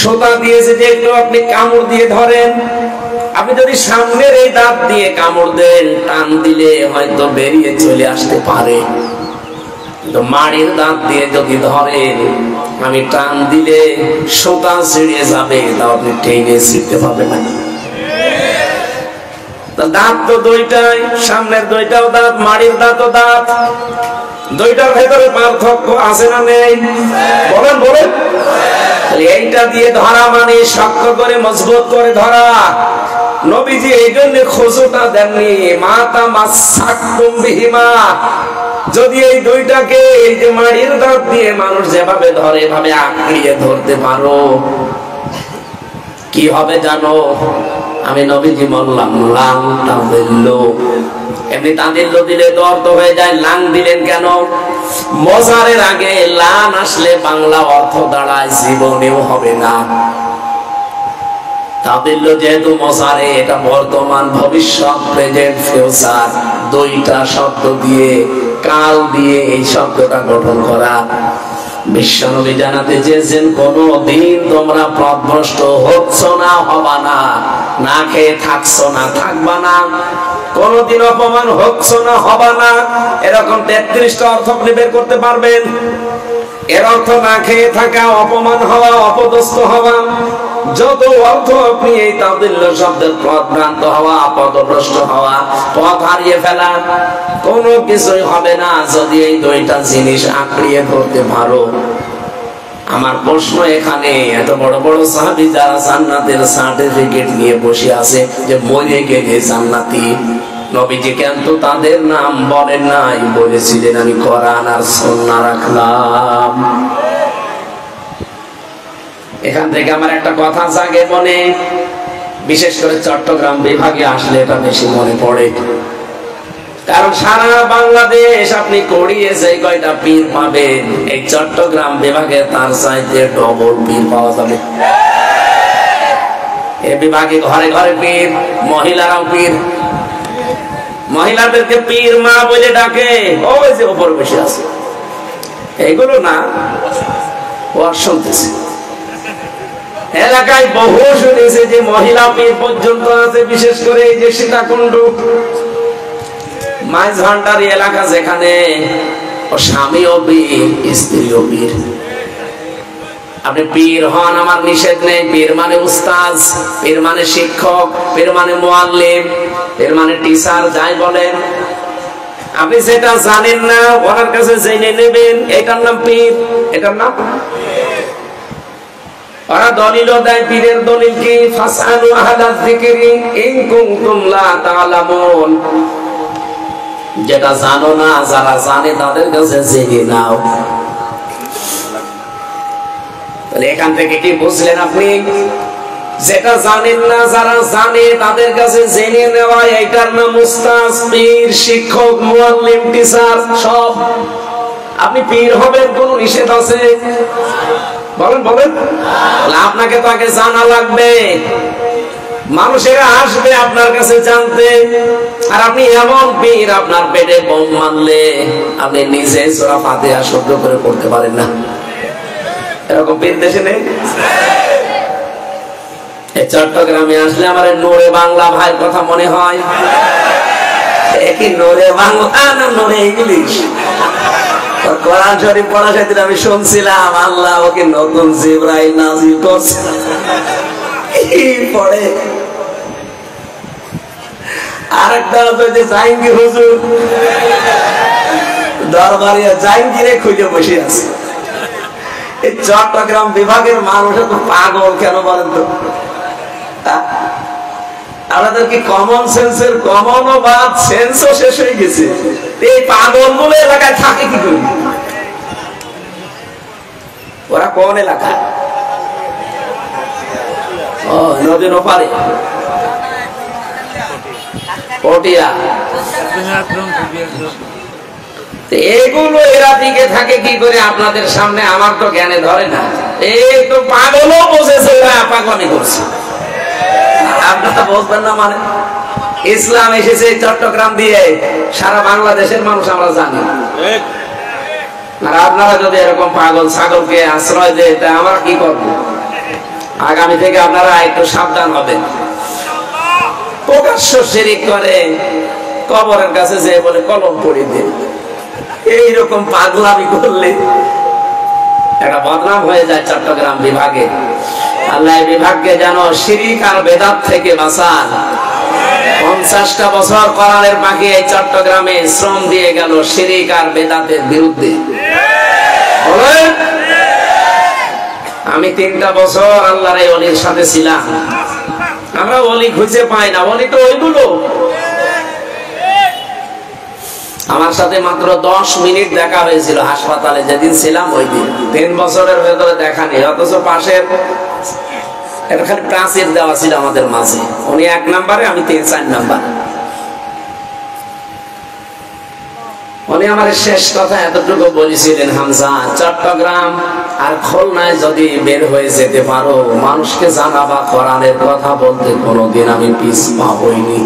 সোতা দিয়েছে যে একটু আপনি কামড় দিয়ে ধরেন, আপনি যদি সামনের এই দাঁত দিয়ে কামড় দেন, টান দিলে হয়তো বেরিয়ে চলে আসতে পারে, কিন্তু মাড়ির দাঁত দিয়ে যদি ধরেন, আমি টান দিলে সোতা ছিঁড়ে যাবে, তাও আপনি টেনে ছিঁড়তে পারবেন না। দাঁত তো দুইটাই, সামনের দুইটাও দাঁত, মাড়ির দাঁতও দাঁত, দুইটার ভেতরে পার্থক্য আছে না নেই? বলেন বলেন। এইটা দিয়ে ধরা মানে শক্ত করে মজবুত করে ধরা। নবীজি এই জন্য খুজুটা দেননি, মাতা মাসাকুম বিহিমা। যদি এই দুইটাকে এই যে মাড়ির দাঁত দিয়ে মানুষ যেভাবে ধরে এভাবে আঁকড়িয়ে ধরতে পারো, কি হবে জানো? আমি নবীজি বললাম লাং তাদিল্লু। এমনি তাদিল্লু দিলে তো অর্থ হয়ে যায়, লাং দিলেন কেন? মজারের আগে লান আসলে বাংলা অর্থ দাঁড়ায় জীবনেও হবে না। তাদিল্লু যেহেতু মজারে, এটা বর্তমান ভবিষ্যৎ প্রেজেন্ট ফিউচার দুইটা শব্দ দিয়ে, কাল দিয়ে এই শব্দটা গঠন করা। বিশ্বনবী জানাতে চেয়েছেন কোনদিন তোমরা পথভ্রষ্ট হচ্ছ না, হবা না, না খেয়ে থাকছো না, থাকবা না, কোনদিন অপমান হচ্ছ না, হবা না। এরকম 33টা অর্থ আপনি বের করতে পারবেন। এর অর্থ না খেয়ে থাকা, অপমান হওয়া, অপদস্থ হওয়া। যত অর্থ আপনি এই তাদিল্লু শব্দের পথভ্রান্ত হওয়া, পথভ্রষ্ট হওয়া, পথ হারিয়ে ফেলা, কোনো কিছুই হবে না যদি এই দুইটা জিনিস আঁকড়িয়ে ধরতে পারো। আমার প্রশ্ন এখানে, এত বড় বড় সাহাবী যারা জান্নাতের সার্টিফিকেট নিয়ে বসে আছে যে মরে গেলে জান্নাতি, নবীজি কেন তো তাদের নাম বলেন নাই? বলেছিলেন আমি কোরআন আর সুন্নাহ রাখলাম। এখান থেকে আমার একটা কথা জাগে মনে, বিশেষ করে চট্টগ্রাম বিভাগে আসলে এটা বেশি মনে পড়ে। কারণ সারা বাংলাদেশ আপনি করিয়ে যে কয়টা পীর পাবেন, এই চট্টগ্রাম বিভাগে তার চাইতে ডবল পীর পাওয়া যাবে। এ বিভাগে ঘরে ঘরে পীর, মহিলারাও পীর। মহিলাদেরকে পীর মা বলে ডাকে, ওই যে উপর বসে আছে। এইগুলো না, ও শুনতেছে এলাকায় বহু শুনেছে যে মহিলা পীর পর্যন্ত আছে, বিশেষ করে এই যে সীতাকুণ্ড মাইজ ভান্ডারি এলাকা, যেখানে ও স্বামীও পীর, স্ত্রীও পীর। আপনি পীর হন, আমার নিষেধ নেই। পীর মানে উস্তাজ, পীর মানে শিক্ষক, পীর মানে মুআল্লিম, পীর মানে টিচার, যাই বলেন। আপনি যেটা জানেন না ওনার কাছে জেনে নেবেন, এটার নাম পীর, এটার নাম। ওরা দলিলও দেয়, পীরের দলিল কি? ফাসআলু আহলায যিকরি ইন কুনতুম লা তা'লামুন। যেটা জানো না, যারা জানে তাদের কাছে জেনে নাও। তাহলে এখান থেকে কি বুঝলেন আপনি? যেটা জানেন না, যারা জানে তাদের কাছে জেনে নেওয়া, এইটার নাম উস্তাদ, পীর, শিক্ষক, মুআল্লিম, টিচার সব। আপনি পীর হবেন, কোন নিষেধ আছে? বলেন বলেন। আপনাকে তো আগে জানা লাগবে। মানুষেরা আসবে আপনার কাছে জানতে, আর আপনি এমন পীর, আপনার পেটে বোম মারলে আপনি নিজে সূরা ফাতিহা শব্দ করে পড়তে পারেন না। এরকম পীর দেশে নেই? এই চট্টগ্রামে আসলে আমার নোরে বাংলা ভাইয়ের কথা মনে হয়। কি নোরে বাংলা না নোরে ইংলিশ? কোরআন শরীফ পড়া সেদিন আমি শুনছিলাম, আল্লাহ ওকে নতুন জিবরাইল নাজিল করছে। কি পড়ে? আরেকটা হচ্ছে যে জাহাঙ্গীর হুজুর দরবারিয়া জাহাঙ্গীরে খুঁজে বসে আছে। এই চট্টগ্রাম বিভাগের মানুষ তো পাগল কেন বলেন তো? আমাদের কি কমন সেন্সের কমনও বাদ, সেন্সও শেষ হয়ে গেছে। এই পাগল গুলো এলাকায় থাকে কি করে? ওরা কোন এলাকায়? ও নদীর ওপারে, পটিয়া। এগুলো এরা দিকে থাকে কি করে আপনাদের সামনে? আমার তো জ্ঞানে ধরে না। এই তো পাগলও বসেছে, ওরা পাগলামি করছে। আপনারা বুঝবেন না মানে? ইসলাম এসেছে চট্টগ্রাম দিয়ে, সারা বাংলাদেশের মানুষ আমরা জানি। আর আপনারা যদি এরকম পাগল ছাগলকে আশ্রয় দেয়, তা আমরা কি করবো? আগামী থেকে আপনারা একটু সাবধান হবেন। প্রকাশ্য শিরিক করে, কবরের কাছে যে বলে কলম পড়িয়ে দিন, এইরকম পাগলামি করলে একটা বদনাম হয়ে যায় চট্টগ্রাম বিভাগে। আল্লাহ বিভাগকে যেন শিরিক আর বেদাত থেকে বাঁচান। 50টা বছর কোরআনের পাখি এই চট্টগ্রামে শ্রম দিয়ে গেল শিরিক আর বেদাতের বিরুদ্ধে। আমি 3টা বছর আল্লাহর এই ওলির সাথে ছিলাম। আমরা ওলি খুঁজে পাই না, ওলি তো ওইগুলো। আমার সাথে মাত্র 10 মিনিট দেখা হয়েছিল হাসপাতালে যেদিন ছিলাম ওই দিন। 3 বছরের ভেতরে দেখা নেই, অথচ পাশের এটা খালি প্রাচীর দেওয়া ছিল আমাদের মাঝে। উনি 1 নাম্বারে, আমি 3-4 নাম্বার। উনি আমার শেষ কথা এতটুকু বলেছিলেন, হামজা চট্টগ্রাম আর খুলনায় যদি বের হয়ে যেতে পারো, মানুষকে জানাবা কোরআনের কথা বলতে কোনোদিন আমি পিছ পাবইনি।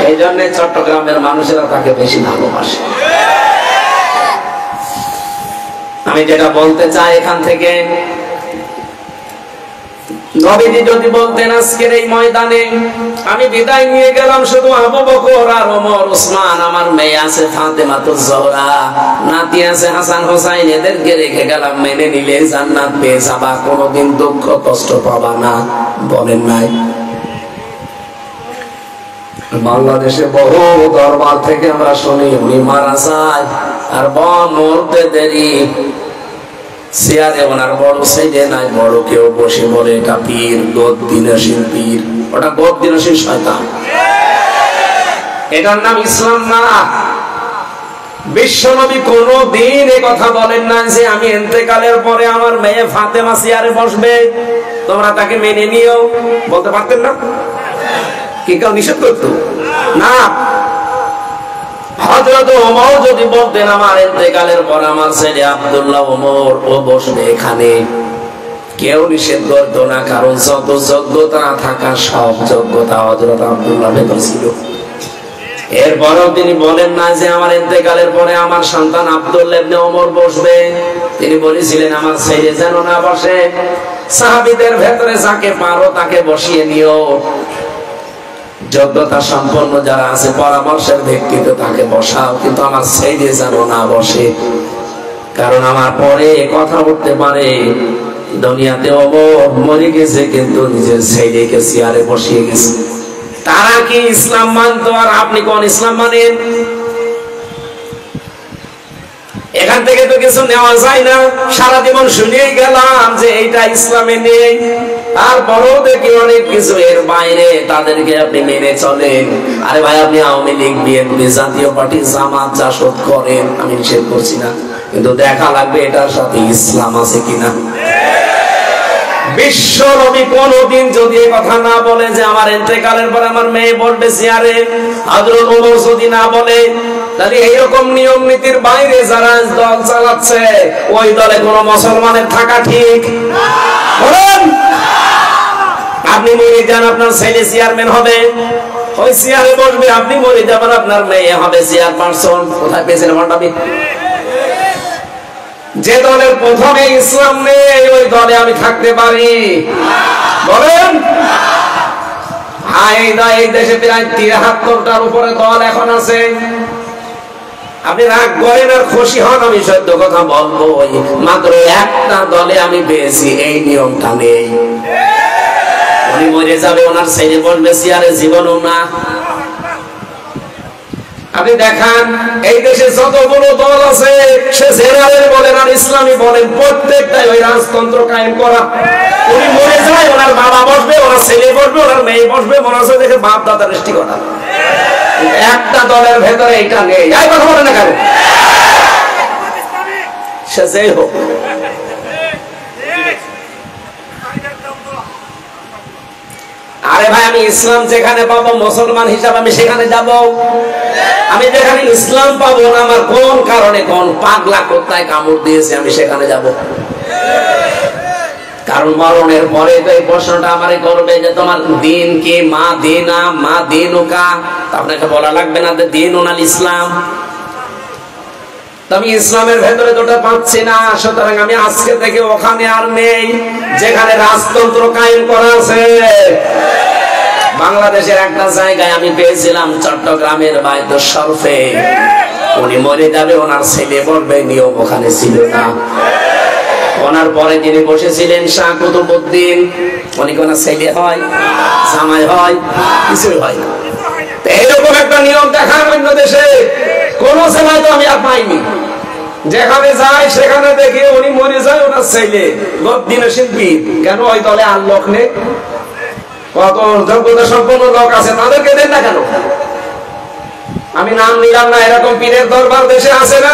এই জন্য চট্টগ্রামের মানুষেরা তাকে বেশি ভালোবাসে। আমি যেটা বলতে চাই এখান থেকে, নবীজি যদি বলতেন আজকের এই ময়দানে আমি বিদায় নিয়ে গেলাম শুধু আবু বকর আর ওমর ওসমান, আমার মেয়ে আছে ফাতেমাতুজ জোহরা, নাতি আছে হাসান হোসাইন, এদেরকে রেখে গেলাম, মেনে নিলে জান্নাত পেয়ে যাবা, কোনোদিন দুঃখ কষ্ট পাবা না, বলেন নাই? বাংলাদেশে বহু দরবার থেকে আমরা শুনি উনি মারা যায় আর মরতে দেরি, চেয়ারে ওনার বড় ছেলে নাই, বড় কেউ বসে বলে এটা পীর, গদ্দিনাসীন পীর। ওটা গদ্দিনাসীন শয়তান, এটার নাম ইসলাম না। বিশ্বনবী কোনদিন এ কথা বলেন না যে আমি ইন্তেকালের পরে আমার মেয়ে ফাতেমা চেয়ারে বসবে, তোমরা তাকে মেনে নিও। বলতে পারতেন না? কি কেউ নিষেধ করতো না? হযরত ওমর যদি বলতেন আমার ইন্তেকালের পর আমার ছেলে আব্দুল্লাহ ওমর ও বসবে এখানে, কেউ নিষেধ করতো না, কারণ যত যোগ্যতা থাকা সব যোগ্যতা হযরত আব্দুল্লাহ ভেতর ছিল। এরপরও তিনি বলেন না যে আমার ইন্তেকালের পরে আমার সন্তান আব্দুল্লাহ ইবনে ওমর বসবে, তিনি বলেছিলেন আমার ছেলে যেন না বসে, সাহাবীদের ভেতরে যাকে পারো তাকে বসিয়ে নিও, যোগ্যতা সম্পন্ন যারা আছে পরামর্শের ভিত্তিতে তাকে বসাও, কিন্তু আমার ছেলে যেন না বসে, কারণ আমার পরে কথা উঠতে পারে দুনিয়াতে ওমর মরে গেছে কিন্তু নিজের ছেলেকে চেয়ারে বসিয়ে গেছে। তারা কি ইসলাম মানতো আর আপনি কোন ইসলাম মানেন? এখান থেকে তো কিছু নেওয়া যায় না। সারা জীবন শুনেই গেলাম যে এইটা ইসলামে নেই, তারপরেও দেখি অনেক কিছু এর বাইরে, তাদেরকে আপনি মেনে চলেন। আরে ভাই, আপনি আওয়ামী লীগ, বিএনপি, জাতীয় পার্টি, জামাত জাসদ করেন, আমি নিষেধ করছি না, কিন্তু দেখা লাগবে এটার সাথে ইসলাম আছে কিনা। বিশ্ব নবী কোনদিন যদি এই কথা না বলে যে আমার ইন্তেকালের পর আমার মেয়ে বসবে চেয়ারে, হযরত ওমর যদি না বলে, তাহলে এইরকম নিয়ম নীতির বাইরে যারা দল চালাচ্ছে ওই দলে কোন মুসলমানের থাকা ঠিক বলেন? আপনি মরে যান, আপনার ছেলে চেয়ারম্যান হবে, ওই চেয়ারে বসবে, আপনি মরে যাবেন, আপনার মেয়ে হবে চেয়ারপারসন। কোথায় পেয়েছেন ভান্ডামি? যে দলের প্রথমে ইসলাম নেই ওই দলে আমি থাকতে পারি বলেন? এই দেশে প্রায় 73টার উপরে দল এখন আছে। আপনি রাগ করেন আর খুশি হন, আমি সত্য কথা বলবো, মাত্র একটা দলে আমি পেয়েছি এই নিয়মটা নেই। উনি মরে যাবে, ওনার ছেলে বলবে চেয়ারে, জীবনও না। আপনি দেখান এই দেশে যতগুলো দল আছে, সে জেনারেল বলেন আর ইসলামী বলেন, প্রত্যেকটাই ওই রাজতন্ত্র কায়েম করা। উনি মরে যায়, ওনার বাবা বসবে, ওনার ছেলে বসবে, ওনার মেয়ে বসবে, মনে হচ্ছে দেখে বাপ দাদা রেস্টি করা। একটা দলের ভেতরে এটা নেই। এই কথা বলে না কেন? সে যেই হোক, আরে ভাই, আমি ইসলাম যেখানে পাবো মুসলমান হিসাবে আমি সেখানে যাব। আমি যেখানে ইসলাম পাবো না, আমার কোন কারণে কোন পাগলা কোথায় কামড় দিয়েছে আমি সেখানে যাব। কারণ মরণের পরে তো এই প্রশ্নটা আমারে করবে যে তোমার দিন কি, মা দিনা মা দিনুকা, আপনাকে বলা লাগবে না যে দিনুল ইসলাম। আমি ইসলামের ভেতরে দুটো পাচ্ছি না, সুতরাং আমি আজকে থেকে ওখানে আর নেই যেখানে রাজতন্ত্র কায়েম করা আছে। বাংলাদেশের একটা জায়গায় আমি পেয়েছিলাম, চট্টগ্রামের বায়তুল শরফে। উনি মরে যাবে, ওনার ছেলে বলবে, নিয়ম ওখানে ছিল না। ওনার পরে যিনি বসেছিলেন শাহ কুতুবউদ্দিন, উনি কোন ছেলে হয়, জামাই হয়, কিছুই হয় না। এরকম একটা নিয়ম দেখার অন্য দেশে কোন ছেলে তো আমি আর পাইনি। যেখানে যায় সেখানে দেখি উনি মরে যায়, ওনার ছেলে দিনের শিল্পী। কেন ওই দলে আর লোক নেই? কত যোগ্যতা সম্পন্ন লোক আছে, তাদেরকে দেন না কেন? আমি নাম নিলাম না, এরকম পীরের দরবার দেশে আছে না?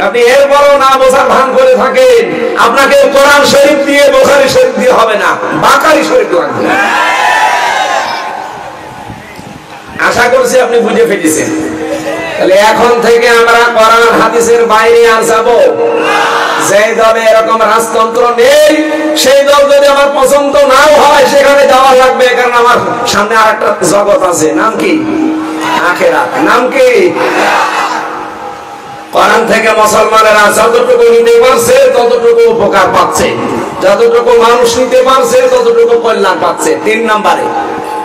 আপনি এরপরও না বোঝার ভান করে থাকেন, আপনাকে কোরআন শরীফ দিয়ে, বুখারী শরীফ দিয়ে হবে না, বাকারি শরীফ লাগবে। আশা করছি আপনি বুঝে ফেলেছেন। তাহলে এখন থেকে আমরা কোরআন হাদিসের বাইরে আর যাব? যে দলে এরকম রাজতন্ত্র নেই, সেই দল যদি আমার পছন্দ নাও হয়, সেখানে যাওয়া লাগবে। কারণ আমার সামনে আর একটা জগৎ আছে, নাম কি? আখিরাত। নাম কি? কোরআন থেকে মুসলমানেরা যতটুকু নিতে পারছে ততটুকু উপকার পাচ্ছে, যতটুকু মানুষ নিতে পারছে ততটুকু কল্যাণ পাচ্ছে। 3 নম্বরে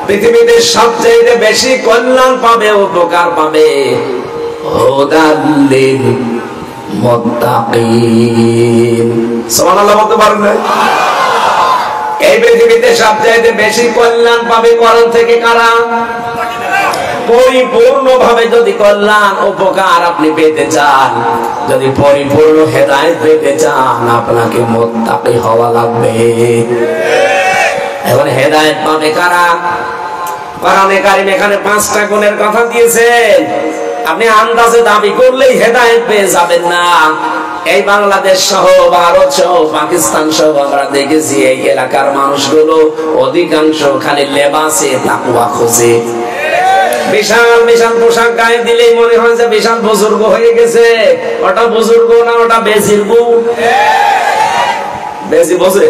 পৃথিবীতে সবচেয়ে বেশি কল্যাণ পাবে, উপকার পাবে হুদাল লিল মুত্তাকিন। সুবহানাল্লাহ বলতে পারেন না? এই পৃথিবীতে সবচেয়ে বেশি কল্যাণ পাবে কোরআন থেকে কারা? পরিপূর্ণভাবে যদি কল্যাণ উপকার আপনি পেতে চান, যদি পরিপূর্ণ হেদায়েত পেতে চান, আপনাকে মুত্তাকি হওয়া লাগবে। এখন হেদায়েত পাবে কারা? কোরআনে কারীম এখানে 5টা গুণের কথা দিয়েছেন। আপনি আন্দাজে দাবি করলেই হেদায়েত পেয়ে যাবেন না। এই বাংলাদেশ সহ, ভারত সহ, পাকিস্তান সহ আমরা দেখেছি এই এলাকার মানুষগুলো অধিকাংশ খালি লেবাসে তাকওয়া খোঁজে। বিশাল বিশাল পোশাক গায়ে দিলেই মনে হয় যে বিশাল বুজুর্গ হয়ে গেছে। ওটা বুজুর্গ না, ওটা বেজির্গ। বেজি বোঝে,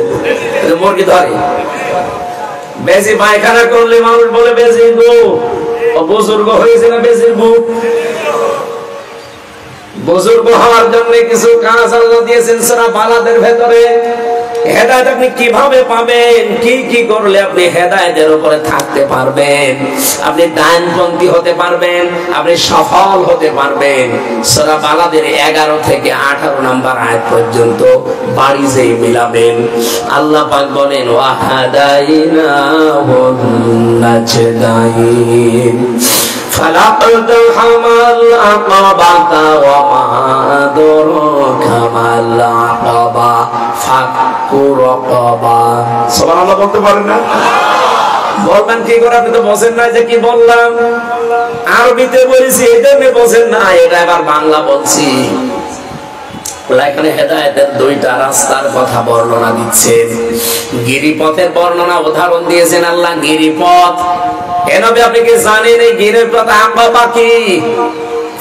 মুরগি ধরে। বেজি পায়খানা করলে মানুষ বলে বেজির্গ। ও বুজুর্গ হয়েছে না বেজির্গ? বুজুর্গ হওয়ার জন্য কিছু কাজ আল্লাহ দিয়েছেন সূরা বালাদের ভেতরে। হেদায়েত আপনি কিভাবে পাবেন? কি কি করলে আপনি হেদায়েতের উপরে থাকতে পারবেন? আপনি ডানপন্থী হতে পারবেন, আপনি সফল হতে পারবেন। সূরা বালাদের 11 থেকে 18 নম্বর আয়াত পর্যন্ত বাড়ি যেই মিলাবেন, আল্লাহ পাক বলেন ওয়া হাদাইনাহুন নাজদাইন ফালাকতাহামাল আকাবাতা ওয়া মা আদরাকা মাল আকাবা ফাক্কু রাকাবা। সুবহানাল্লাহ বলতে পারেন না? বলবেন কি করে? আপনি তো বোঝেন না যে কি বললাম। আরবিতে বলেছি এই জন্য বোঝেন না, এটা এবার বাংলা বলছি। এখানে হেদায়েতের 2টা রাস্তার কথা বর্ণনা দিচ্ছেন। গিরিপথের বর্ণনা উদাহরণ দিয়েছেন আল্লাহ। গিরিপথ এ নবী আপনি কি জানেন এই গিরিপথ আকাবা কি?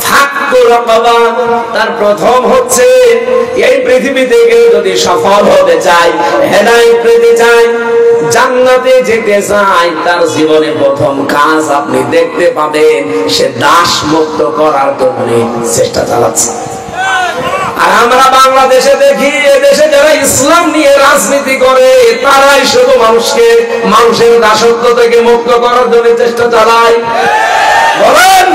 ফাক্কু রাকাবা। তার প্রথম হচ্ছে এই পৃথিবী থেকে যদি সফল হতে চায়, হেদায়েত পেতে চায়, জান্নাতে যেতে চায়, তার জীবনে প্রথম কাজ আপনি দেখতে পাবেন সে দাস মুক্ত করার জন্য চেষ্টা চালাচ্ছে। আর আমরা বাংলাদেশে দেখি, এদেশে যারা ইসলাম নিয়ে রাজনীতি করে তারাই শুধু মানুষকে মানুষের দাসত্ব থেকে মুক্ত করার জন্য চেষ্টা চালায়। বলেন,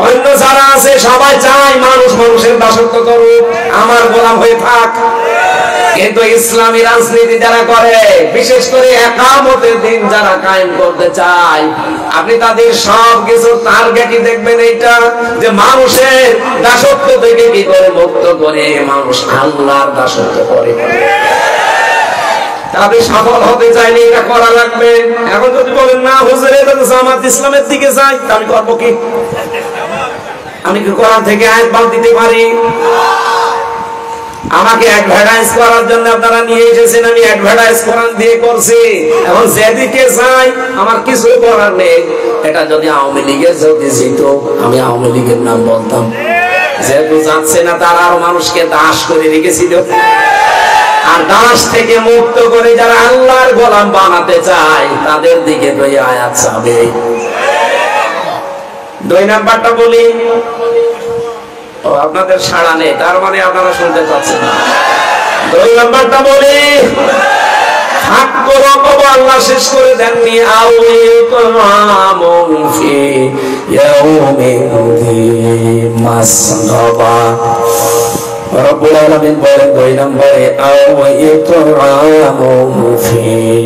অন্য যারা আছে সবাই চায় মানুষ মানুষের দাসত্ব করুক, আমার গোলাম হয়ে থাক। কিন্তু ইসলামী রাজনীতি যারা করে, বিশেষ করে একামতের দিন যারা কায়েম করতে চায়, আপনি তাদের সব কিছু টার্গেটই দেখবেন এইটা যে মানুষের দাসত্ব থেকে কি করে মুক্ত করে মানুষ আল্লাহর দাসত্ব করে। আপনি সফল হতে চাইলে এটা করা লাগবে। এখন যদি বলেন না হুজুর এটা তো জামাত ইসলামের দিকে যাই, আমি করবো কি? আমি কি কোরআন থেকে আয়াত বাদ দিতে পারি? আমাকে অ্যাডভার্টাইজ করার জন্য আপনারা নিয়ে এসেছেন, আমি অ্যাডভার্টাইজ কোরআন দিয়ে করছি। এখন যেদিকে যাই আমার কিছু করার নেই। এটা যদি আওয়ামী লীগের যদি যেত, আমি আওয়ামী লীগের নাম বলতাম। যেহেতু যাচ্ছে না, তারা আরো মানুষকে দাস করে রেখেছিল। আর দাস থেকে মুক্ত করে যারা আল্লাহর গোলাম বানাতে চায়, তাদের দিকে তো এই আয়াত যাবে। দুই নাম্বারটা বলি, ও আপনাদের সাড়া নেই, তার মানে আপনারা শুনতে পাচ্ছেন না। দুই নাম্বারটা বলি, হাক করো কবো আল্লাহ শেষ করে দেননি। আউইকুম ফি ইয়াউমিন যী মাসগাবা। রব্বুল আলামিন বলেন দুই নম্বরে, আউইকুম ফি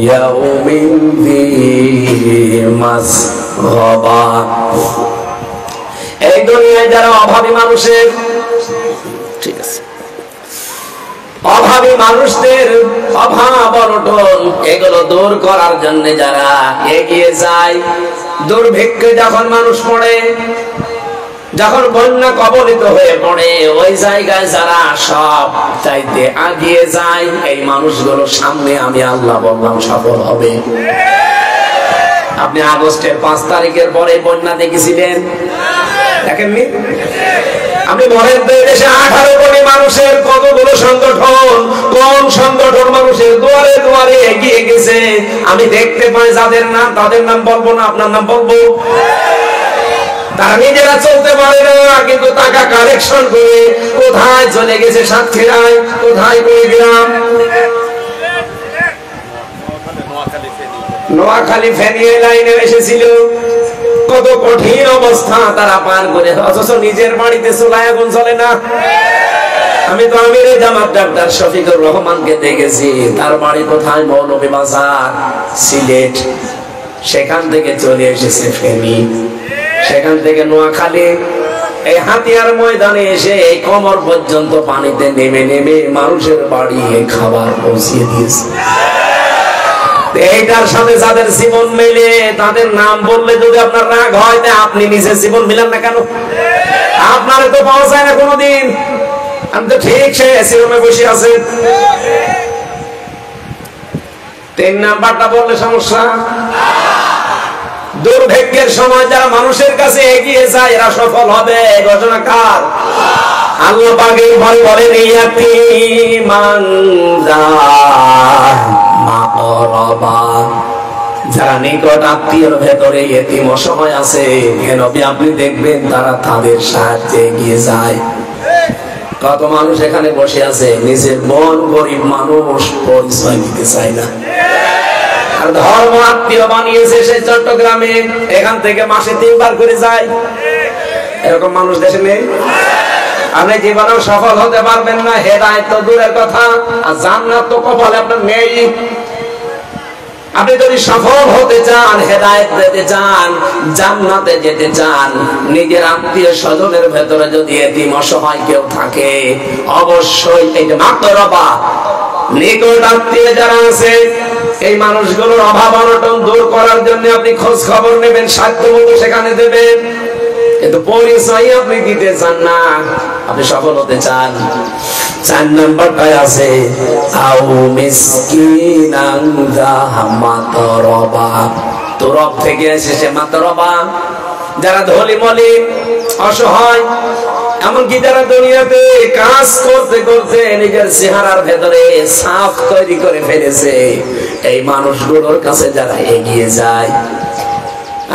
ইয়াউমিন যী মাসগাবা। এই দুনিয়ায় যারা অভাবী মানুষের, ঠিক আছে, অভাবী মানুষদের অভাব অনটন এগুলো দূর করার জন্য যারা এগিয়ে যায়, দুর্ভিক্ষে যখন মানুষ পড়ে, যখন বন্যা কবলিত হয়ে পড়ে, ওই জায়গায় যারা সব চাইতে এগিয়ে যায়, এই মানুষগুলো সামনে আমি আল্লাহ বললাম সফল হবে। আপনি আগস্টের 5 তারিখের পরে বন্যা দেখেছিলেন? দেখেননি? আপনি বলেন তো, দেশে 18 কোটি মানুষের কতগুলো সংগঠন, কোন সংগঠন মানুষের দুয়ারে দুয়ারে এগিয়ে গেছে? আমি দেখতে পাই যাদের নাম, তাদের নাম বলবো না, আপনার নাম বলবো। তারা নিজেরা চলতে পারে না, কিন্তু টাকা কালেকশন করে কোথায় চলে গেছে? সাতক্ষীরায়, কোথায় কুড়িগ্রাম, নোয়াখালী, ফেনী লাইনে এসেছিল। কত কঠিন অবস্থা তারা পার করে, অথচ নিজের বাড়িতে চুলায় আগুন জ্বলে না। আমি তো আমিরে জামাত ডাক্তার শফিকুর রহমানকে দেখেছি, তার বাড়ি কোথায়? মৌলভীবাজার, সিলেট। সেখান থেকে চলে এসেছে ফেনী, সেখান থেকে নোয়াখালী, এই হাতিয়ার ময়দানে এসে এই কোমর পর্যন্ত পানিতে নেমে নেমে মানুষের বাড়ি খাবার পৌঁছিয়ে দিয়েছে। এইটার সাথে যাদের জীবন মেলে, তাদের নাম বললে যদি আপনার রাগ হয়, তা আপনি নিজের জীবন মিলান না কেন? আপনারে তো পাওয়া যায় না কোনোদিন। আমি তো ঠিক সে এসিরুমে বসে আছেন। 3 নাম্বারটা বললে সমস্যা। দুর্ভিক্ষের সময় যারা মানুষের কাছে এগিয়ে যায়, এরা সফল হবে। ঘটনা কার? আল্লাহ পাকের ভয় বলেন, ইয়াতীমান যা মাকরাবা, যারা নিকট আত্মীয়র ভেতরে এতিম অসহায় আছে, নবী আপনি দেখবেন তারা তাদের সাহায্যে এগিয়ে যায়। কত মানুষ এখানে বসে আছে, নিজের মন গরিব মানুষ, পরিচয় দিতে চায় না, আর ধর্ম আত্মীয় বানিয়েছে সে চট্টগ্রামে, এখান থেকে মাসে 3 বার করে যায়। এরকম মানুষ দেশে নেই। আপনি জীবনেও সফল হতে পারবেন না, হেদায়েত তো দূরের কথা, আর জান্নাত তো কপালে আপনার নেই। আপনি যদি সফল হতে চান, হেদায়েত পেতে চান, জান্নাতে যেতে চান, নিজের আত্মীয় স্বজনের ভেতরে যদি এতিম অসহায় কেউ থাকে, অবশ্যই এই যে মাকরাবা, নিকট আত্মীয় যারা আছে, এই মানুষগুলোর অভাব অনটন দূর করার জন্য আপনি খোঁজ খবর নেবেন, সাধ্যমতো সেখানে দেবেন। কিন্তু পরিচয় আপনি দিতে চান না, আপনি সফল হতে চান। 4 নাম্বারটায় আছে, আউ মিসকিনান যা মাতরবা, তরফ থেকে এসেছে মাতরবা, যারা ধলি মলি অসহায়, এমনকি যারা দুনিয়াতে কাজ করতে করতে নিজের চেহারার ভেতরে ছাপ তৈরি করে ফেলেছে, এই মানুষগুলোর কাছে যারা এগিয়ে যায়।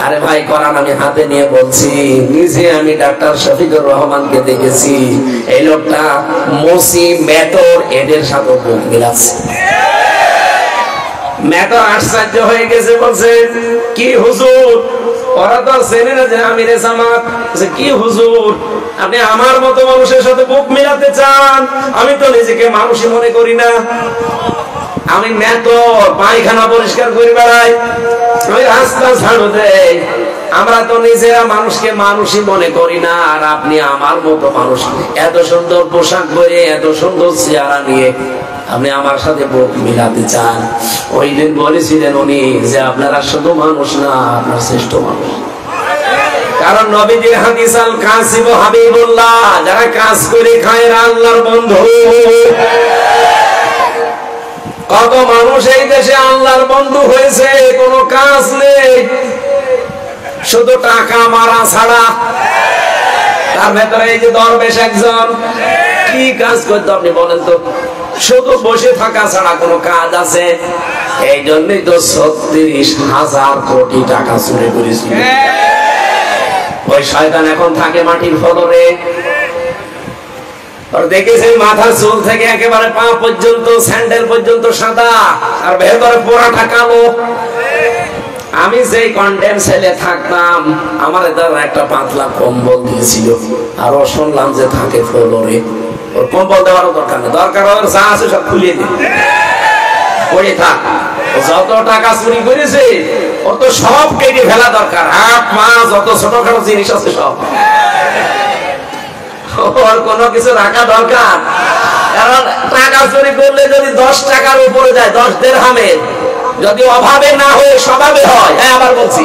আরে ভাই, কোরআন আমি হাতে নিয়ে বলছি, নিজে আমি ডাক্তার শফিকুর রহমানকে দেখেছি, এই লোকটা মসি মেটর এদের সাথে বুক মিলাচ্ছে। মেটর আশ্চর্য হয়ে গেছে, বলছে কি হুজুর, ওরা তো চেনে না যে আমিরে জামাত। কি হুজুর, আপনি আমার মতো মানুষের সাথে বুক মিলাতে চান? আমি তো নিজেকে মানুষই মনে করি না, আমি মেটর, পায়খানা পরিষ্কার করে বেড়াই, আমি রাস্তা ঝাড়ু দেই, আমরা তো নিজেরা মানুষকে মানুষই মনে করি না, আর আপনি আমার মতো মানুষ, এত সুন্দর পোশাক পরে, এত সুন্দর চেহারা নিয়ে আপনি আমার সাথে বুক মিলাতে চান? ওই দিন বলেছিলেন উনি যে আপনারা শুধু মানুষ না, আপনার শ্রেষ্ঠ মানুষ। কারণ নবীজির হাদিস, আল কাসিবু হাবিবুল্লাহ, যারা কাজ করে খায় আল্লাহর বন্ধু। কত মানুষ এই দেশে আল্লাহর বন্ধু হয়েছে, কোনো কাজ নেই, শুধু টাকা মারা ছাড়া। তার ভেতরে এই যে দরবেশ একজন, কি কাজ করতো আপনি বলেন তো? শুধু বসে থাকা ছাড়া কোনো কাজ আছে? এই জন্যই তো 36,000 কোটি টাকা চুরি করেছিল। ওই শয়তান এখন থাকে মাটির ফ্লোরে। দেখেছেন মাথার চুল থেকে একেবারে পা পর্যন্ত, স্যান্ডেল পর্যন্ত সাদা, আর ভেতরে পোড়াটা কালো। আমি যেই কন্ডেম সেলে থাকতাম, আমার একটা পাতলা কম্বল দিয়েছিল, আরো শুনলাম যে থাকে ফ্লোরে। ওর কম্বল দেওয়ারও দরকার নেই, দরকার ওর যা আছে সব খুলিয়ে দিন, পড়ে থাক। যত টাকা চুরি করেছে ওর তো সব কেটে ফেলা দরকার, হাত পা যত ছোটখাটো জিনিস আছে সব, ওর কোনো কিছু রাখা দরকার। কারণ টাকা চুরি করলে যদি 10 টাকার উপরে যায়, 10 দিরহামের, যদি অভাবে না হয়ে স্বভাবে হয়, হ্যাঁ আবার বলছি,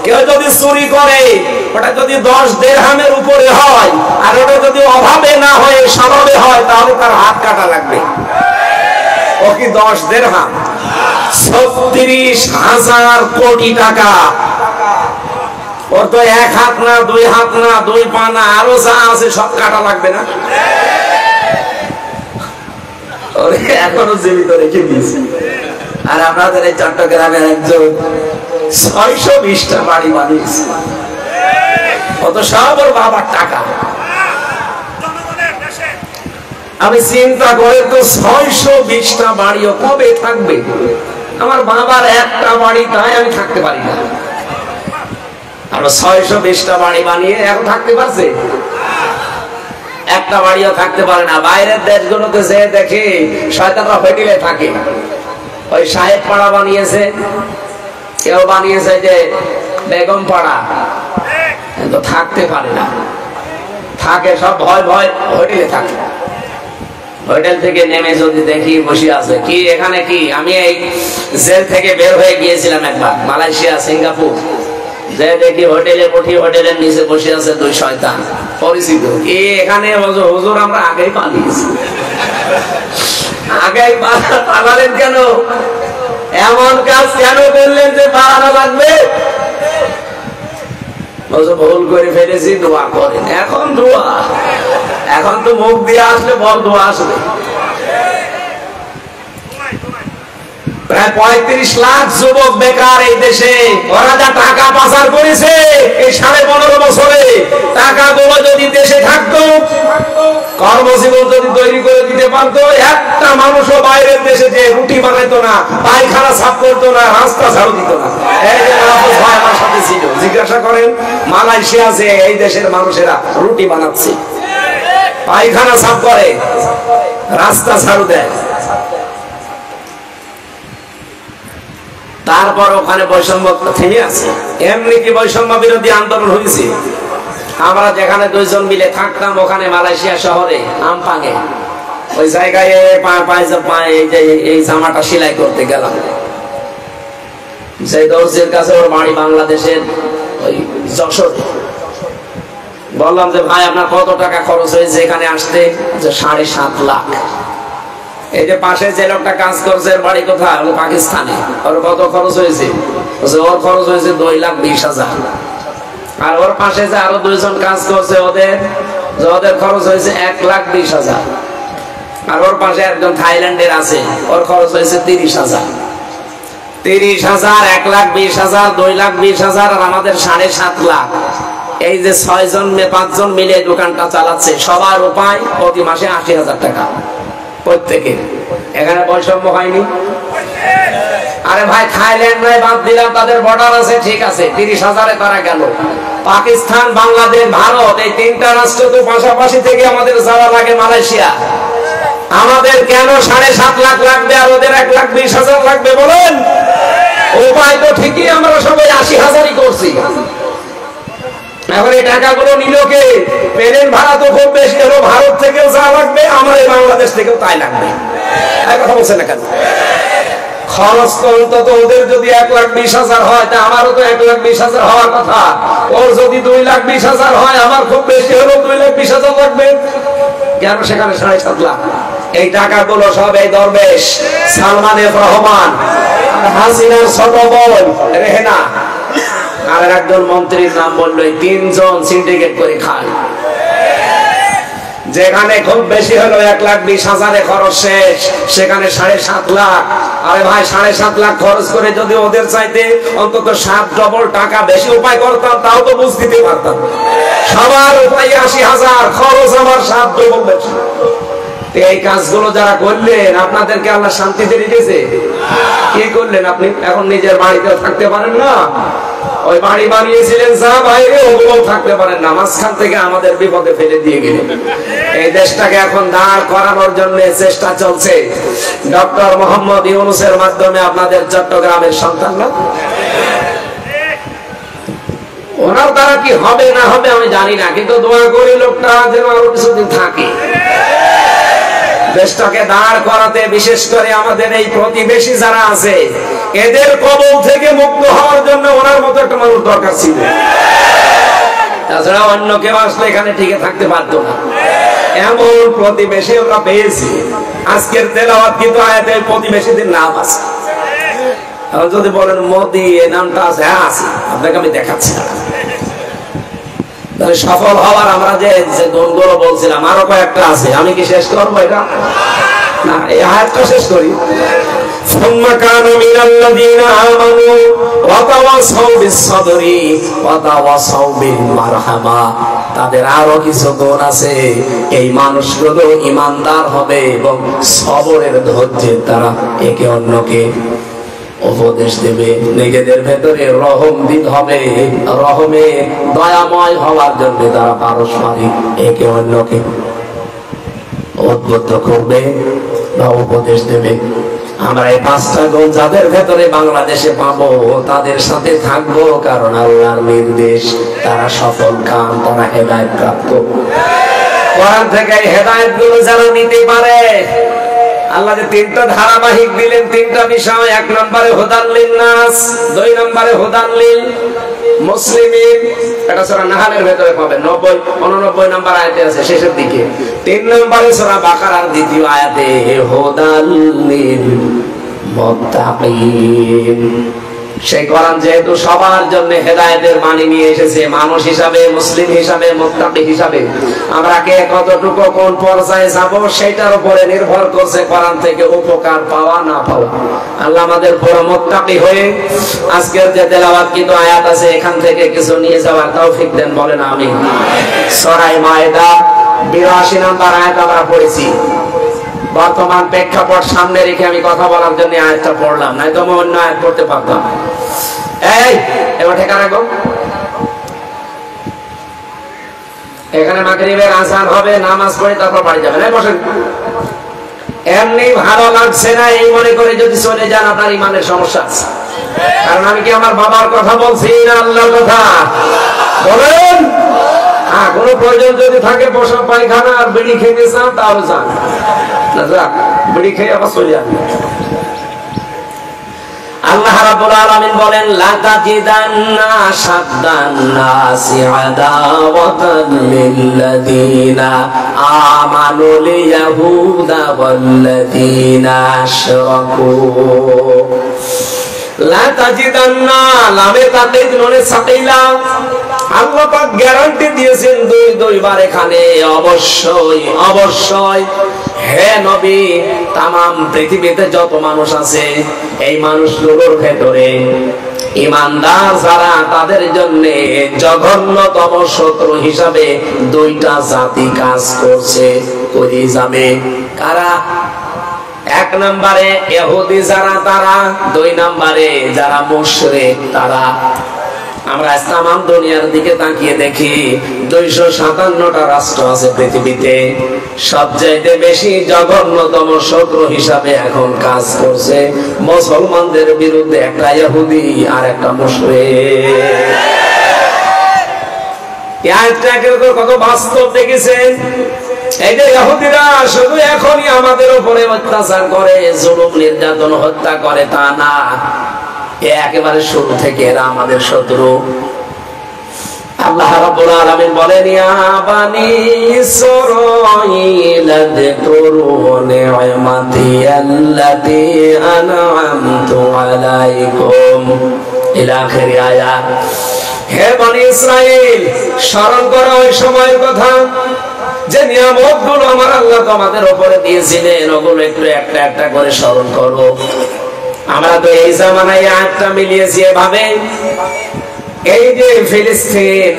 কেউ যদি চুরি করে ওটা যদি 10 দিরহামের উপরে হয়, আর ওটা যদি অভাবে না হয়ে স্বভাবে হয়, তাহলে তার হাত কাটা লাগবে। ও কি 10 দিরহাম? 36,000 কোটি টাকা। ওর তো 1 হাত না, 2 হাত না, 2 পা না, আরো যা আছে সব কাটা লাগবে না? এখনো জীবিত রেখে দিয়েছে। আর আপনাদের এই চট্টগ্রামের একজন 620টা বাড়ি বানিয়েছে, কত সব ওর বাবার টাকা। আমি চিন্তা করে তো 620টা বাড়িও কবে থাকবে? আমার বাবার একটা বাড়ি, তাই আমি থাকতে পারি না, আর 620টা বাড়ি বানিয়ে এখন থাকতে পারছে? একটা বাড়িও থাকতে পারে না। বাইরের দেশগুলোতে যে দেখে শয়তানরা হোটেলে থাকে, ওই সাহেব পাড়া বানিয়েছে, কেউ বানিয়েছে যে বেগম পাড়া, তো থাকতে পারে না, থাকে সব ভয় ভয় হোটেলে থাকে। হোটেল থেকে নেমে যদি দেখি বসে আছে, কি এখানে কি? আমি এই জেল থেকে বের হয়ে গিয়েছিলাম একবার মালয়েশিয়া, সিঙ্গাপুর, যে দেখি হোটেলে উঠি, হোটেলের নিচে বসে আছে 2 শয়তান পরিচিত। কি এখানে? হুজুর আমরা আগেই পালিয়েছি। আগেই পালালেন কেন? এমন কাজ কেন করলেন যে পালানো লাগবে? ভুল করে ফেলেছি, দোয়া করেন। এখন দোয়া, এখন তো মুখ দিয়ে আসলে বড় দোয়া আসবে। প্রায় 35 লাখ যুবক বেকার এই দেশে। ওরা যা টাকা পাচার করেছে এই 15.5 বছরে, টাকাগুলো যদি দেশে থাকতো, কর্মজীবন যদি তৈরি করে দিতে পারতো, একটা মানুষও বাইরের দেশে যে রুটি বানাইতো না, পায়খানা সাফ করতো না, রাস্তা ঝাড়ু দিত না। এই যে মাহফুজ ভাই আমার সাথে ছিল, জিজ্ঞাসা করেন মালয়েশিয়া যে এই দেশের মানুষেরা রুটি বানাচ্ছে, পায়খানা সাফ করে, রাস্তা ঝাড়ু দেয়। তারপর ওখানে বৈষম্য থেমে আছে। এমনি কি বৈষম্য বিরোধী আন্দোলন হয়েছে? আমরা যেখানে 2 জন মিলে থাকতাম, ওখানে মালয়েশিয়া শহরে আমপাঙে, ওই জায়গায় এই জামাটা সেলাই করতে গেলাম। সেই দর্জির কাছে, ওর বাড়ি বাংলাদেশের ওই যশোরে। বললাম যে ভাই আপনার কত টাকা খরচ হয়েছে এখানে আসতে? যে 7.5 লাখ। এই যে পাশে যে লোকটা কাজ করছে, বাড়ি কোথায়? পাকিস্তানে। ওর কত খরচ হয়েছে? ওর খরচ হয়েছে 2,20,000। আর ওর পাশে যে আরো 2 জন কাজ করছে, ওদের খরচ হয়েছে 1,20,000। আর ওর পাশে একজন থাইল্যান্ডের আছে, ওর খরচ হয়েছে 30,000। 30,000, 1,20,000, 2,20,000, আর আমাদের 7.5 লাখ। এই যে 6 জন 5 জন মিলে দোকানটা চালাচ্ছে, সবার উপায় প্রতি মাসে 80,000 টাকা প্রত্যেকে। এখানে বৈষম্য হয়নি? আরে ভাই, থাইল্যান্ড নয় বাদ দিলাম, তাদের বর্ডার আছে, ঠিক আছে, 30,000-এ তারা গেল। পাকিস্তান, বাংলাদেশ, ভারত, এই 3টা রাষ্ট্র তো পাশাপাশি থেকে আমাদের যাওয়া লাগে মালয়েশিয়া। আমাদের কেন 7.5 লাখ লাগবে আর ওদের 1,20,000 লাগবে বলেন? উপায় তো ঠিকই, আমরা সবাই 80,000-ই করছি। এখন এই টাকাগুলো নিল কে? প্লেন ভাড়া তো খুব বেশি হলো, ভারত থেকেও যা লাগবে, আমার এই বাংলাদেশ থেকেও তাই লাগবে। কথা বলছে না কেন? খরচ তো অন্তত ওদের যদি 1,20,000 হয়, তা আমারও তো 1,20,000 হওয়ার কথা। ওর যদি 2,20,000 হয়, আমার খুব বেশি হলো 2,20,000 লাগবে। কেন সেখানে 7.5 লাখ? এই টাকাগুলো সব এই দরবেশ সালমান এফ রহমান, হাসিনার ছোট বোন রেহেনা, আর একজন মন্ত্রীর নাম বললো, 3 জন সিন্ডিকেট করে খায়। যেখানে খুব বেশি হলো 1,20,000 খরচ শেষ, সেখানে 7.5 লাখ। আরে ভাই 7.5 লাখ খরচ করে যদি ওদের চাইতে অন্তত 7 ডবল টাকা বেশি উপায় করতাম, তাও তো বুঝ দিতে পারতাম। সবার উপায় 80,000, খরচ আমার 7 ডবল বেশি। এই কাজগুলো যারা করলেন, আপনাদেরকে আল্লাহ শান্তিতে রেখেছে? কি করলেন আপনি? এখন নিজের বাড়িতেও থাকতে পারেন না, ওই বাড়ি বানিয়েছিলেন যা বাইরে ওগুলোও থাকতে পারেন না, মাঝখান থেকে আমাদের বিপদে ফেলে দিয়ে গেলেন। এই দেশটাকে এখন দাঁড় করানোর জন্য চেষ্টা চলছে ডক্টর মোহাম্মদ ইউনূসের মাধ্যমে। আপনাদের চট্টগ্রামের সন্তান না, ওনার দ্বারা কি হবে না হবে আমি জানি না, কিন্তু দোয়া করি লোকটা যেন আরো কিছুদিন থাকে। দেশটাকে দাঁড় করাতে বিশেষ করে আমাদের এই প্রতিবেশী যারা আছে, এদের কবল থেকে মুক্ত হওয়ার জন্য ওনার মতো একটা মানুষ দরকার ছিল। তাছাড়া অন্য কেউ আসলে এখানে টিকে থাকতে পারতো না। এমন প্রতিবেশী আমরা পেয়েছি। আজকের তেলাওয়াত কিন্তু আয়াতে প্রতিবেশীদের নাম আছে। যদি বলেন মোদি এই নামটা আছে, হ্যাঁ আছে, আপনাকে আমি দেখাচ্ছি। সফল হওয়ার আমরা যে গুণগুলো বলছিলাম আরো কয়েকটা আছে, আমি কি শেষ করবো এটা? না, এই আয়াতটা শেষ করি। ثم كانوا من الذين آمنوا وتواصوا بالصبر وتواصوا بالمرحمة। তাদের আরো কিছু গুণ আছে। এই মানুষগুলো ইমানদার হবে এবং সবরের ধৈর্যের দ্বারা একে অন্যকে উপদেশ দেবে, নিজেদের ভেতরে রহমদিল হবে, রহমে দয়াময় হওয়ার জন্য তারা পারস্পরিক একে অন্যকে উদ্বুদ্ধ করবে বা উপদেশ দেবে। আমরা এই 5টা গুণ যাদের ভেতরে বাংলাদেশে পাবো, তাদের সাথে থাকবো, কারণ আল্লাহর নির্দেশ। তারা সফল কাম, তারা হেদায়েত প্রাপ্ত। কোরআন থেকে এই হেদায়েত গুলো যারা নিতে পারে, আল্লাহ যে 3টা ধারাবাহিক দিলেন, 3টা বিষয়। 1 নম্বরে হুদাল লিন-নাস, 2 নম্বরে হুদাল লিল মুসলিমিন, এটা সূরা নাহলের ভেতরে পাবেন, 90-89 নম্বর আয়াতে আছে শেষের দিকে। 3 নম্বরে সূরা বাকারার 2য় আয়াতে হুদাল লিল মুত্তাকিন। সেই কোরআন যেহেতু সবার জন্য হেদায়েতের বাণী নিয়ে এসেছে, মানুষ হিসাবে, মুসলিম হিসাবে, মুত্তাকি হিসাবে আমরা কে কতটুকু কোন পর্যায়ে যাব সেটার উপরে নির্ভর করছে কোরআন থেকে উপকার পাওয়া না পাওয়া। আল্লাহ আমাদের পুরো মুত্তাকি হয়ে আজকের যে তেলাওয়াত কিন্তু আয়াত আছে, এখান থেকে কিছু নিয়ে যাওয়ার তৌফিক দেন, বলেন আমিন। সূরা মায়েদা 82 নম্বর আয়াত আমরা পড়েছি। বর্তমান প্রেক্ষাপট সামনে রেখে আমি কথা বলার জন্য আয়াতটা পড়লাম, নাই তো অন্য আয়াত পড়তে পারতাম। এই এবার ঠেকা রাখো। এখানে মাগরিবের আযান হবে, নামাজ পড়ে তারপর বাড়ি যাবেন। এই বসেন। এমনি ভালো লাগছে না এই মনে করে যদি চলে যান, আপনার ইমানের সমস্যা আছে। কারণ আমি কি আমার বাবার কথা বলছি না আল্লাহর কথা? বলেন। হ্যাঁ, কোনো প্রয়োজন যদি থাকে, বসা পায়খানা আর বিড়ি খেতে চান তাহলে যান, বিড়ি খেয়ে আবার চলে যান। আল্লাহ রাব্বুল আলামিন বলেন, লা তাজিদান্না শাদ্দান নাসি আদাওয়াতান লিল্লাযিনা আমানুল ইয়াহুদা ওয়াল্লাযিনা আশরাকু। লা তাজিদান্না, লামে তাকিদ নুনে সাকিলা। আল্লাহ পাক গ্যারান্টি দিয়েছেন 2 বার এখানে, অবশ্যই অবশ্যই হে নবী, তামাম পৃথিবীতে যত মানুষ আছে, এই মানুষগুলোর ভেতরে ইমানদার যারা, তাদের জন্য জঘন্যতম শত্রু হিসাবে 2টা জাতি কাজ করছে, করে যাবে। কারা? 1 নম্বরে ইহুদি যারা, তারা। 2 নম্বরে যারা মুশরিক, তারা। আমরা ইসলাম দুনিয়ার দিকে তাকিয়ে দেখি, 257টা রাষ্ট্র আছে পৃথিবীতে। সবচাইতে বেশি জঘন্যতম শত্রু হিসাবে এখন কাজ করছে মুসলমানদের বিরুদ্ধে একটা ইহুদি আর একটা মুশরিক। কত বাস্তব দেখেছেন? এই যে ইহুদিরা শুধু এখনই আমাদের উপরে অত্যাচার করে, জুলুম নির্যাতন হত্যা করে তা না, একেবারে শুরু থেকে এরা আমাদের শত্রু। আল্লাহ রাব্বুল আলামিন বলেন, ইয়া বানি ইসরাঈল আযকুরু নি'মাতি আল্লাতী আন'আমতু আলাইকুম, ইলা আখির আয়াত। হে বনি ইসরাঈল, স্মরণ করো ওই সময়ের কথা যে নিয়ামত গুলো আমার আল্লাহ তোমাদের উপরে দিয়েছিলেন ওগুলো একটু একটা একটা করে স্মরণ করো। আমরা তো এই জামানায় আটটা মিলিয়েছি এভাবে, এই যে ফিলিস্তিন,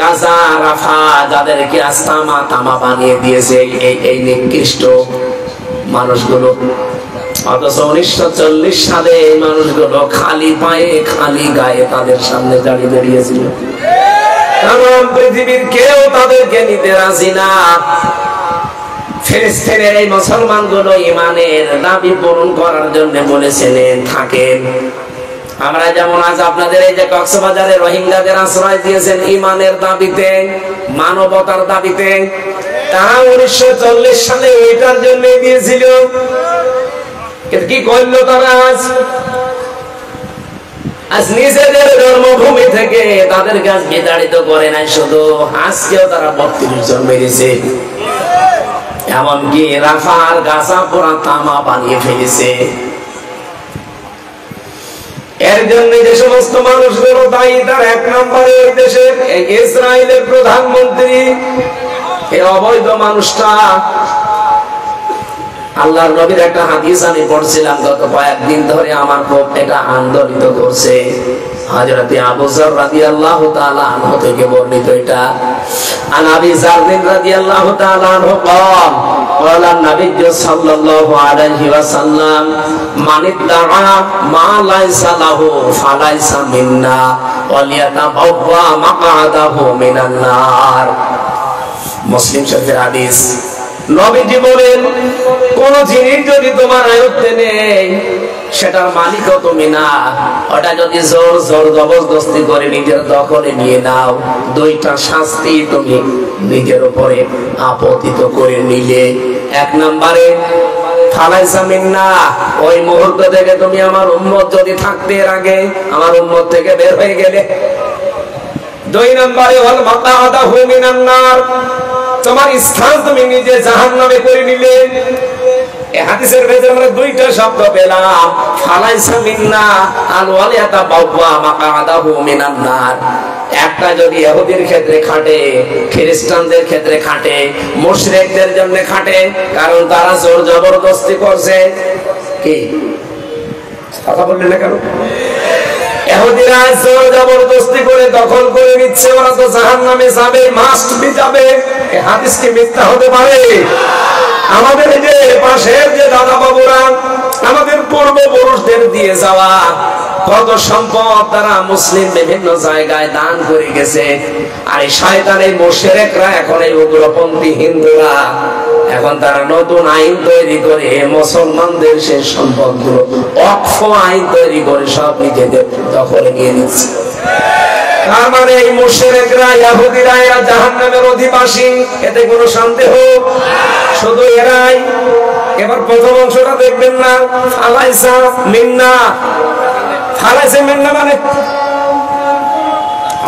গাজা, রাফা, যাদেরকে আস্তামা তামা বানিয়ে দিয়েছে এই নিকৃষ্ট মানুষগুলো, অথচ 1940 সালে এই মানুষগুলো খালি পায়ে খালি গায়ে তাদের সামনে দাঁড়িয়ে দাঁড়িয়েছিল। কারণ পৃথিবীর কেউ তাদেরকে নিতে রাজি না। ফিলিস্তিনের এই মুসলমানগুলো ইমানের দাবি পূরণ করার জন্য বলেছিলেন থাকেন। আমরা যেমন আজ আপনাদের এই যে কক্সবাজারে রোহিঙ্গাদের আশ্রয় দিয়েছেন ইমানের দাবিতে, মানবতার দাবিতে, তারা 1940 সালে এটার জন্য দিয়েছিল। কি করলো তারা? আজ নিজেদের জন্মভূমি থেকে তাদের গাছ বিতাড়িত করে নাই, শুধু আজকেও তারা 32 জন মেরেছে। এমনকি রাফার গাছা পুরা তামা বানিয়ে ফেলেছে। এর জন্য যে সমস্ত মানুষগুলো দায়ী, তার এক নম্বরে দেশের ইসরায়েলের প্রধানমন্ত্রী, এই অবৈধ মানুষটা। আল্লাহর নবীর একটা হাদিস আমি পড়ছিলাম গত কয়েকদিন ধরে, আমার খুব এটা আন্দোলিত করছে। হযরত আবু যর রাদিয়াল্লাহু তাআলা আনহু থেকে বর্ণিত এটা। আন আবি যর রাদিয়াল্লাহু তাআলা আনহু قال قال النبي صلى الله عليه وسلم من ادعى ما ليس له فليس منا وليتبوأ مقعده من النار। মুসলিম শরীফের হাদিস। নবীজি বলেন, কোন জিনিস যদি তোমার আয়ত্তে নেই সেটার মালিকও তুমি না, ওটা যদি জোর জোর জবরদস্তি করে নিজের দখলে নিয়ে নাও, দুইটা শাস্তি তুমি নিজের উপরে আপতিত করে নিলে। এক নম্বরে ফালাইসা মিন্না, ওই মুহূর্ত থেকে তুমি আমার উম্মত যদি থাকতে এর আগে আমার উম্মত থেকে বের হয়ে গেলে। দুই নম্বরে ওয়াল মাকাদাহু মিনান নার, তোমার স্থান তুমি নিজে জাহান্নামে করে নিলে। এই হাদিসের ভেতরে আমরা দুইটা শব্দ পেলাম, ফালাইসা মিন্না আল ওয়ালিয়াতাবাওয়া মাকাদাহু মিনান নার। একটা যদি ইহুদির ক্ষেত্রে খাটে, খ্রিস্টানদের ক্ষেত্রে খাটে, মুশরিকদের জন্য খাটে, কারণ তারা জোর জবরদস্তি করছে। কি কথা বললেন না কেন? ইহুদিরা জোর জবরদস্তি করে দখল করে নিচ্ছে, ওরা তো জাহান্নামে যাবে, মাস্ট বি যাবে। এই হাদিস কি মিথ্যা হতে পারে? আমাদের এই যে পাশের যে দাদা বাবুরা, আমাদের পূর্বপুরুষদের দিয়ে যাওয়া কত সম্পদ তারা মুসলিম বিভিন্ন জায়গায় দান করে গেছে। আর এই শয়তানের মুশরিকরা, এখন এই উগ্রপন্থী হিন্দুরা, এখন তারা নতুন আইন তৈরি করে মুসলমানদের সেই সম্পদগুলো ওয়াকফ আইন তৈরি করে সব নিজেদের দখলে নিয়ে নিচ্ছে। তার মানে এই মুশরিকরা, ইহুদিরা এরা জাহান্নামের অধিবাসী, এতে কোনো সন্দেহ? শুধু এরাই। এবার প্রথম অংশটা দেখবেন না, ফালাইসা মিন্না। ফালাইসা মিন্না মানে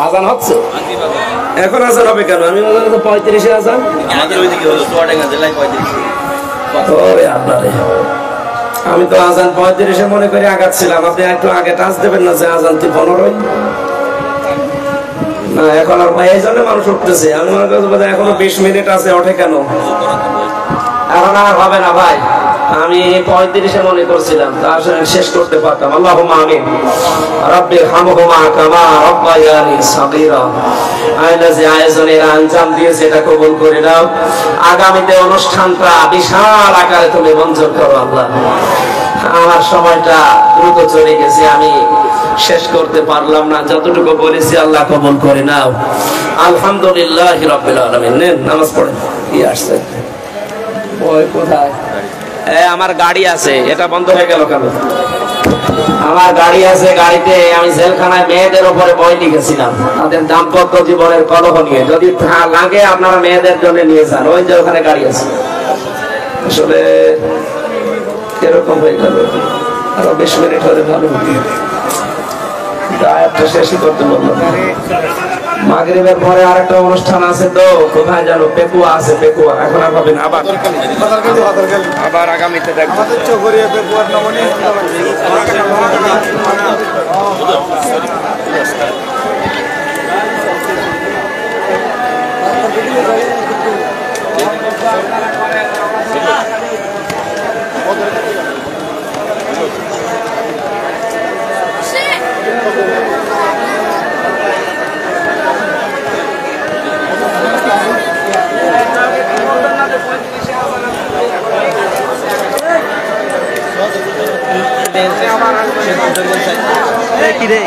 আযান হচ্ছে, এখন আযান হবে কেন? আমি বললাম তো 35-এ আযান, আমাদের ওইদিকে হলো চুয়াডাঙ্গা জেলায় 35। ওরে আপনারে, আমি তো আযান 35-এ মনে করে আগাচ্ছিলাম। আপনি একটু আগে টাচ দেবেন না যে আযান 15 না, এখন আর এই জন্য মানুষ উঠতেছে। আমি মনে করছি এখনো 20 মিনিট আছে, ওঠে কেন? এখন আর হবে না ভাই, আমি 35-এ মনে করছিলাম, তা আসলে শেষ করতে পারতাম। আল্লাহুম্মা আমিন। রাব্বির হামহুমা কামা রাব্বায়ানি সাগীরা। আল্লাহ যে আয়োজনের আঞ্জাম দিয়েছে এটা কবুল করে নাও। আগামীতে অনুষ্ঠানটা বিশাল আকারে তুমি মঞ্জুর করো আল্লাহ। আমার সময়টা দ্রুত চলে গেছে, আমি শেষ করতে পারলাম না। যতটুকু বলেছি আল্লাহ কবুল করে নাও। আলহামদুলিল্লাহি রাব্বিল আলামিন। নেন নামাজ পড়েন। কি আসছে? ওই কোথায়? আমার গাড়ি আছে, এটা বন্ধ হয়ে গেল কেন? আমার গাড়ি আছে, গাড়িতে আমি জেলখানায় মেয়েদের উপরে বই লিখেছিলাম, তাদের দাম্পত্য জীবনের কলহ নিয়ে। যদি লাগে আপনারা মেয়েদের জন্য নিয়ে যান, ওই যে ওখানে গাড়ি আছে। আসলে এরকম হয়ে গেল, আরো 20 মিনিট হলে ভালো হতো। আয়াতটা শেষই করতে বললো। মাগরিবের পরে আরেকটা অনুষ্ঠান আছে, তো কোথায় জানো? পেকুয়া আছে, পেকুয়া। এখন আর পাবেন, আবার আগামীতে দেখবো। কি রে